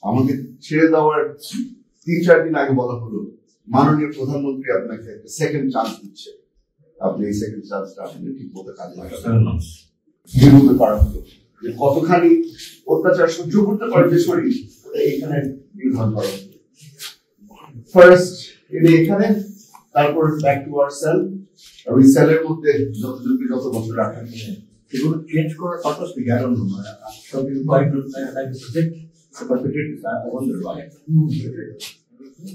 আমাকে ছেড়ে দেওয়ার 3-4 দিন আগে বলা হলো মাননীয় প্রধানমন্ত্রী আপনাকে একটা সেকেন্ড চান্স দিচ্ছে, আপনি এই সেকেন্ড চান্সটা আপনি ঠিক মতো কাজে লাগাবেন। বিরুদ্ধে করা হলো যে কতখানি অত্যাচার সহ্য করতে পারে যে শরীর, এখানে নির্ধারণ করা হলো। ফার্স্ট এখানে, তারপর ব্যাক টু আওয়ার সেল, আর ওই সেলের মধ্যে যত বছর রাখা এগুলো চেঞ্জ করার পারপাস কি আই ডোন্ট নো সব কিছু লাইক প্রজেক্ট পারপেট্রেটরস আর ওয়ান্ডার ওয়াই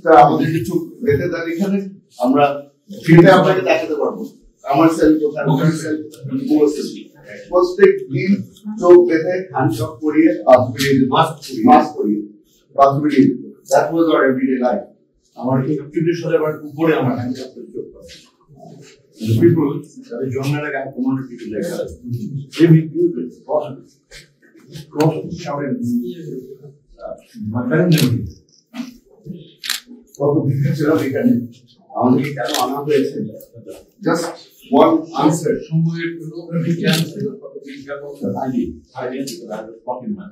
তা আমাদের কিছু বেঁধে দেন এখানে, আমরা ফিরে আপনাকে দেখাতে পারবো আমার সেল কোথায়, ওখানে সেল প্রত্যেক দিন চোখ বেঁধে হ্যান্ডশক করিয়ে মাস্ক করিয়ে বাথরুমে নিয়ে যেত। That was our everyday life. আমার 31 বার উপরে আমার হ্যান্ডশক করে চোখ পাচ্ছে। The people that are জন্মের আগে commanded people like that they will use it cross shouting my parents never did. কত ভিড় ছিল এখানে, আমাদেরকে কেন আনা হয়েছে, জাস্ট ওয়ান আনসার। সময়ের কোনো জ্ঞান ছিল কত বিজ্ঞান I didn't because I was fucking man.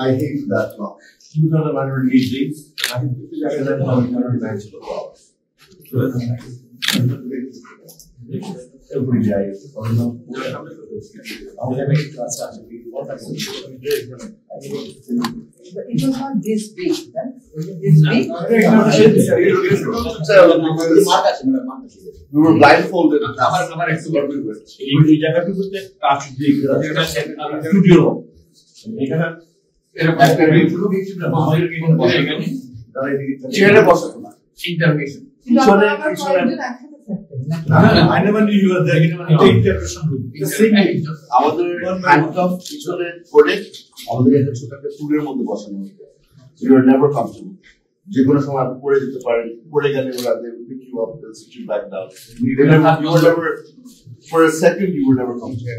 I hate that clock. 2,108 days. I think this is actually 1,109 hours. Every day. But it was not this big, right? Was it this big? We were blindfolded. এই জায়গাটুকুতে কাজ দিয়ে studio এখানে এরকম একটা review দিয়েছিল আমাদের এখানে বসে এখানে তারা এদিকে চেয়ারে বসাতো না, ইন্টারমিশন I never knew you were there. আমাদের হ্যান্ডকাফ পিছনে করে আমাদের একটা ছোট একটা টুলের মধ্যে বসানো হতো। You are never comfortable. যে কোনো সময় আপনি পড়ে যেতে পারেন, পড়ে গেলে ওরা they will pick you up and sit you back down. You were never for a second you were never comfortable.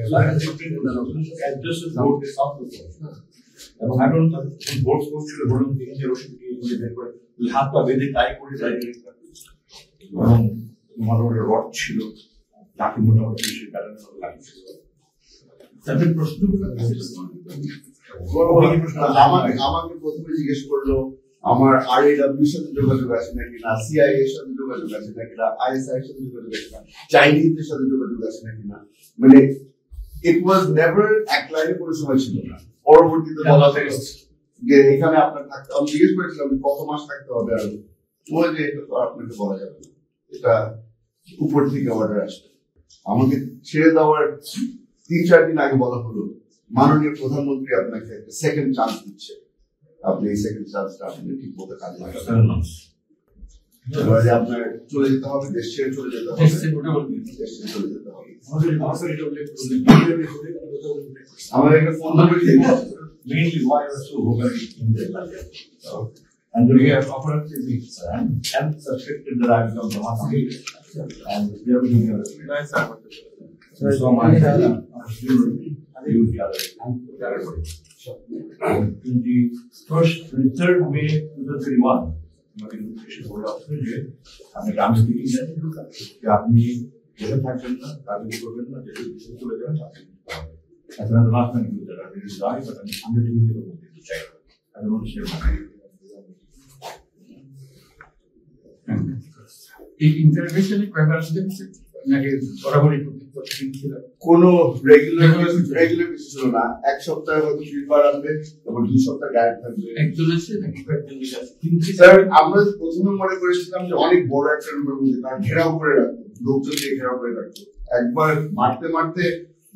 এবং এখন বোর্ড করছিল বলুন যে রশিদকে নিজে বের করে হাত পা বেঁধে টাই করে যাই এবং মোটামুটি রড ছিল লাঠি মোটামুটি সেই কারণে লাগিয়েছিল তাদের প্রশ্নগুলো আমাকে প্রথমে জিজ্ঞেস করলো আমার RAW সাথে যোগাযোগ আছে নাকি না, CIA এর সাথে যোগাযোগ আছে নাকি না, ISI এর সাথে যোগাযোগ আছে না, চাইনিজদের সাথে যোগাযোগ আছে নাকি না, মানে ইট ওয়াজ নেভার এক লাইনে কোনো সময় ছিল না। পরবর্তীতে বলা হলো যে এখানে আপনার থাকতে, আমি জিজ্ঞেস করেছিলাম কত মাস থাকতে হবে, আর বলে যে এটা তো আপনাকে বলা যাবে না, এটা উপর থেকে অর্ডার আসবে। আমাকে ছেড়ে দেওয়ার 3-4 দিন আগে বলা হলো মাননীয় প্রধানমন্ত্রী আপনাকে একটা সেকেন্ড চান্স দিচ্ছে, আপনি এই সেকেন্ড চান্সটা আপনি ঠিক মতো কাজে লাগাবেন। আপনার চলে যেতে হবে, দেশ ছেড়ে চলে যেতে হবে, দেশ ছেড়ে চলে যেতে হবে। আমার একটা ফোন নাম্বার দিয়ে mainly why I was so vocal in the and we have opportunities and subscripted that I become the master and we are doing it. So much opportunity use the other. 23rd May 2021 আমাদের উদ্দেশ্যে বলে আসছে যে আমি গ্রামে থেকে জানি যে আপনি বসে থাকবেন না, রাজনীতি করবেন না, যেটা দেশে চলে যাবেন চাকরি করতে হবে। এখন আমি লাস্ট টাইম বলতে পারি যে যাই বাট আমি আন্ডারটেকিং জীবন করতে চাই, আমি মনে শেয়ার এই ইন্টারভেনশনে কয়বার দেখছে নাকি বরাবরই কোনো রেগুলার কিছু ছিল না। এক সপ্তাহে হয়তো 3 বার আসবে, তারপর 2 সপ্তাহ গায়েব থাকবে। একজন আছে নাকি কয়েকজন আছে? স্যার আমরা প্রথমে মনে করেছিলাম যে অনেক বড় একটা রুমের মধ্যে, কারণ ঘেরাও করে রাখতো, লোকজন দিয়ে ঘেরাও করে রাখতো। একবার মারতে মারতে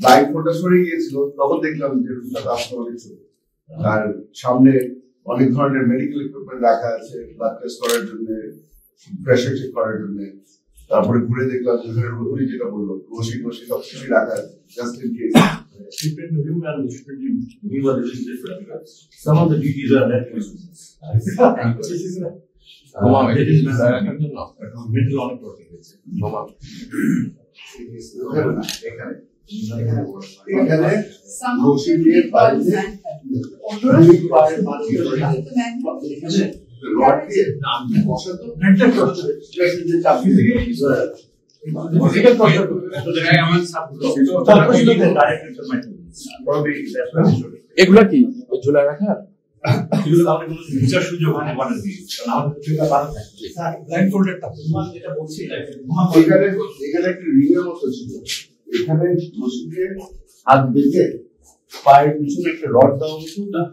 লাইট ফোটা সরে গিয়েছিল, তখন দেখলাম যে রুমটা আসতে অনেক ছোট, আর সামনে অনেক ধরনের মেডিকেল ইকুইপমেন্ট রাখা আছে, ব্লাড টেস্ট করার জন্য, প্রেশার চেক করার জন্য। তারপরে ঘুরে দেখলাম উনি যেটা বললো রশি সব কিছু রাখা আছে just in case. Shipment to him and the shipment to me was a little different because some of the duties are net business. Mental on a project. এখানে রশি দিয়ে রড দিয়ে বসাতো, মেন্টাল টর্চার যে চাকরি থেকে ফিজিক্যাল টর্চার তো দেখায় আমার সাবজেক্ট। এগুলা কি ঝুলাই রাখা এগুলো আমাদের কোনো বিচার সুযোগ হয় না বানার দিয়ে কারণ আমাদের থেকে বানাতে থাকে ব্লাইন্ড ফোল্ডেড থাকে যেটা বলছি এখানে একটা রিংয়ের মতো ছিল এখানে মসজিদে হাত বেঁধে পায়ের পিছনে একটা রড দেওয়া হতো না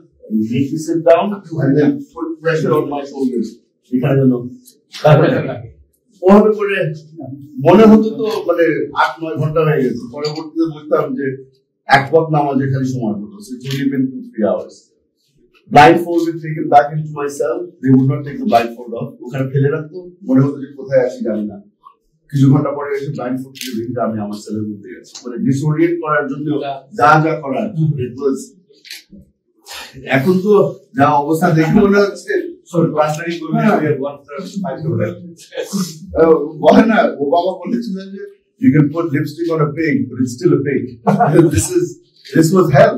make me sit down and then put pressure on my shoulders এখানে যেন ওভাবে করে মনে হতো তো মানে 8-9 ঘন্টা হয়ে গেছে পরবর্তীতে বুঝতাম যে এক পথ নামাজে খালি সময় হতো so it's only been 2-3 hours blindfold was taken back into my cell they would not take the blindfold off ওখানে ফেলে রাখতো মনে হতো যে কোথায় আছি জানি না কিছু ঘন্টা পরে এসে blindfold দিয়ে দেখি আমি আমার সেলের মধ্যে আছি মানে ডিসওরিয়েন্ট করার জন্য যা করার it was এখন তো যা অবস্থা দেখে মনে হচ্ছে প্লাস্টারিং করবে বলে না ওবামা বলেছিলেন যে you can put lipstick on a pig but it's still a pig this was hell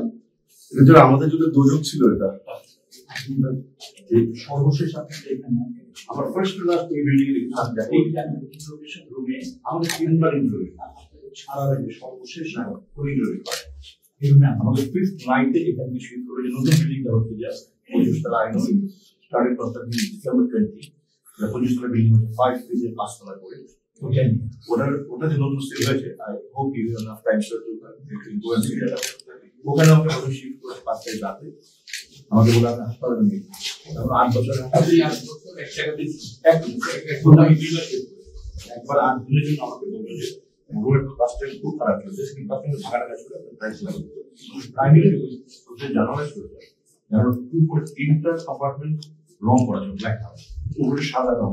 এটা আমাদের জন্য দোজক ছিল এটা সর্বশেষ আপনি এখানে আমার ফার্স্ট টু লাস্ট এই বিল্ডিং এর এক্সাম যায় এই ইন্ট্রোডাকশন রুমে আমাদের তিনবার ইন্ট্রোডাকশন সারা রাতে সর্বশেষ না করিডোরে করে এই রুমে আমাদের ফিফথ নাইটে এখানে শুরু করে যে নতুন বিল্ডিংটা হচ্ছে যে 25 তলা আইনো স্টার্টেড কনস্ট্রাকশন ডিসেম্বর 20 এটা 25 তলা বিল্ডিং হচ্ছে 5 ফ্লোর 5 তলা করে ওটা যে নতুন সেল হয়েছে I hope you have enough time to go and see that ওখানে আমরা ওটা শিফট করে 5 তারিখ রাতে আমাদের বলে আমরা হাসপাতালে নিয়ে আমরা 8 বছর এক টাকা দিচ্ছি একবার 8 দিনের জন্য আমাকে বললো যে রোড কাজটা খুব খারাপ চলছে কিন্তু আপনি ভাড়া টাকা শুরু করতে চাইছিলেন প্রাইমারি জানুয়ারি শুরু করে কারণ উপরে 3টা অ্যাপার্টমেন্ট রং করা ছিল ব্ল্যাক কালার উপরে সাদা রং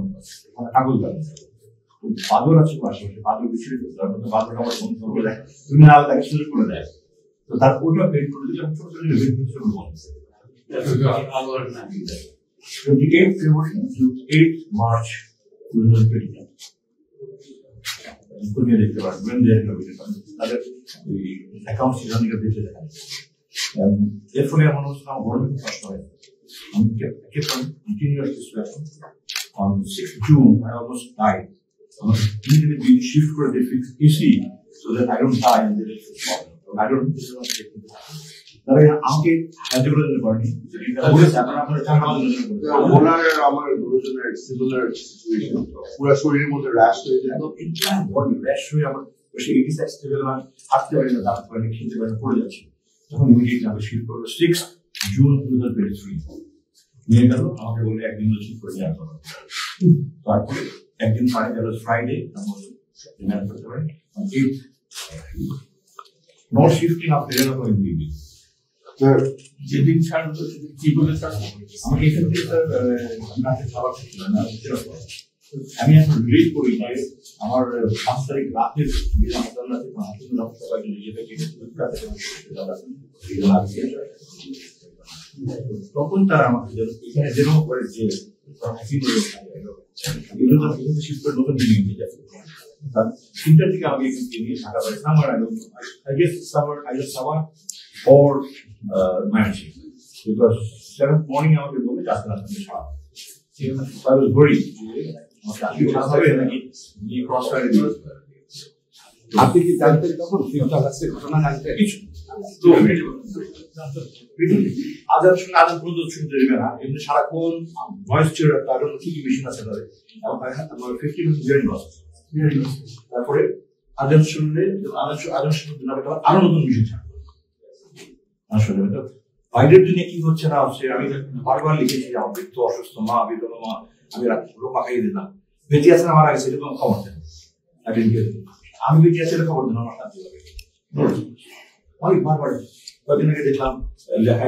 মানে কাগজ লাগা বাদল আছে পাশাপাশি বাদল বিছিয়ে দিতে তারপর বাদল আমার বন্ধ করে দেয় তুমি না তাকে সুযোগ করে দেয় তো তার ওটা পেড করে দিলাম ছোট ছোট বেড শুরু করছে 28 February to 8 March 2020 দুনিয়া দেখতে পারেন when they are innovative তাদের ওই অ্যাকাউন্ট সিজনিকে দেখে দেখায় এর ফলে আমার মনে আমার বড় কষ্ট হয় আমি kept on continuous situation on 6th June I almost died আমার immediately being shift করে they fix AC so that I don't die and they I don't তারা আমাকে সাহায্য করে দিতে পারেনি আমার দুজনের সিমিলার সিচুয়েশন পুরো শরীরের মধ্যে র্যাশ হয়ে যেত বডি র্যাশ হয়ে আমার সে 86 থেকে আমি হাঁটতে পারি না দাঁড়াতে পারি না খেতে পারি না পড়ে যাচ্ছি তখন ইমিডিয়েটলি আমি শিফট করলো 6th June 2023 নিয়ে গেল আমাকে বলে একদিন ঠিক করে নিয়ে আসলো তারপরে একদিন পরে গেল ফ্রাইডে আমরা করতে পারি 8th not shifting up there on the evening যেদিন ছাড় কি বলে স্যার আমাকে এখান থেকে স্যার রাতে খাবার খেতে না আমি এখন রিলেট করি যে আমার 5 তারিখ রাতে যে হাসপাতাল আছে হাসপাতাল সবাই নিজেকে তখন তারা আমাকে এখানে যেন করে যে শিফট করে নতুন বিল্ডিং নিয়ে যাচ্ছে তিনটার দিকে আমাকে এখানে নিয়ে থাকা পারে summer I guess summer or managing because 7th morning আমাকে বলে যাচ্ছে না আমি সারা I was worried আপনি কি জানতেন তখন ঘটনা জানতেন কিছু আজান শুনে আজান পর্যন্ত শুনতে দেবে না এমনি সারাক্ষণ ভয়েস চেয়ার তার জন্য কি মেশিন আছে তাদের আমার 50 মিনিট হিয়ারিং লস তারপরে আজান শুনলে আজান শুনতে না আরো নতুন মেশিন ছাড়বে আসলে বাইরের দুনিয়া কি হচ্ছে না হচ্ছে আমি বারবার লিখেছি আমার বৃদ্ধ অসুস্থ মা বিধবা মা আমি রোপা খাইয়ে দিলাম বেঁচে আছে না মারা গেছে এটা কোনো খবর দেন আমি বেঁচে আছি এটা খবর দেন আমার শান্তি লাগে আমি বারবার কয়েকদিন আগে দেখলাম লেখা